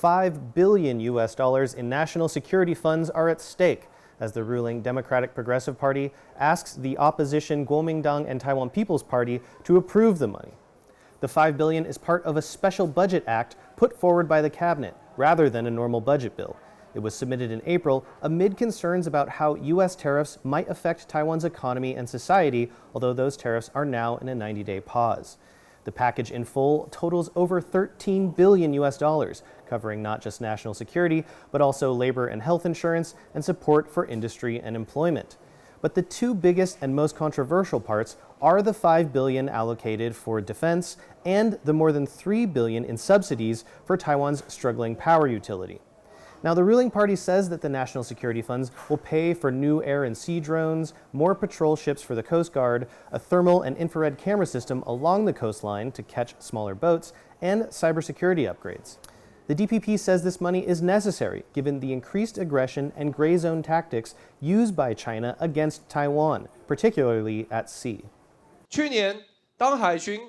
$5 billion in national security funds are at stake as the ruling Democratic Progressive Party asks the opposition Kuomintang and Taiwan People's Party to approve the money. The $5 billion is part of a special budget act put forward by the cabinet rather than a normal budget bill. It was submitted in April amid concerns about how U.S. tariffs might affect Taiwan's economy and society, although those tariffs are now in a 90-day pause. The package in full totals over $13 billion, covering not just national security, but also labor and health insurance and support for industry and employment. But the two biggest and most controversial parts are the $5 billion allocated for defense and the more than $3 billion in subsidies for Taiwan's struggling power utility. Now, the ruling party says that the national security funds will pay for new air and sea drones, more patrol ships for the Coast Guard, a thermal and infrared camera system along the coastline to catch smaller boats, and cybersecurity upgrades. The DPP says this money is necessary given the increased aggression and gray zone tactics used by China against Taiwan, particularly at sea. 去年当海巡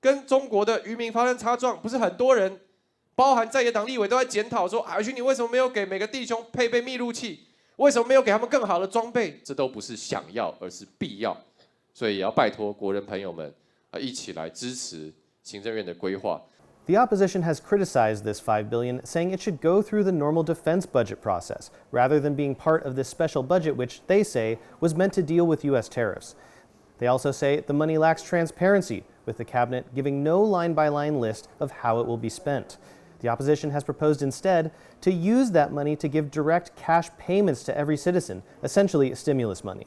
跟中国的渔民发生擦撞，不是很多人 包含在野党立委都在检讨说，海军你为什么没有给每个弟兄配备密录器？为什么没有给他们更好的装备？这都不是想要，而是必要。所以也要拜托国人朋友们一起来支持行政院的规划。 The opposition has criticized this $5 billion, saying it should go through the normal defense budget process, rather than being part of this special budget which, they say, was meant to deal with U.S. tariffs. They also say the money lacks transparency, with the cabinet giving no line-by-line list of how it will be spent. The opposition has proposed instead to use that money to give direct cash payments to every citizen, essentially stimulus money.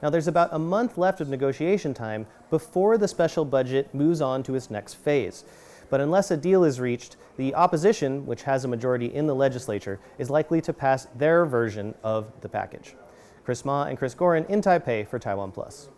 Now, there's about a month left of negotiation time before the special budget moves on to its next phase. But unless a deal is reached, the opposition, which has a majority in the legislature, is likely to pass their version of the package. Kris and Gorin in Taipei for TaiwanPlus.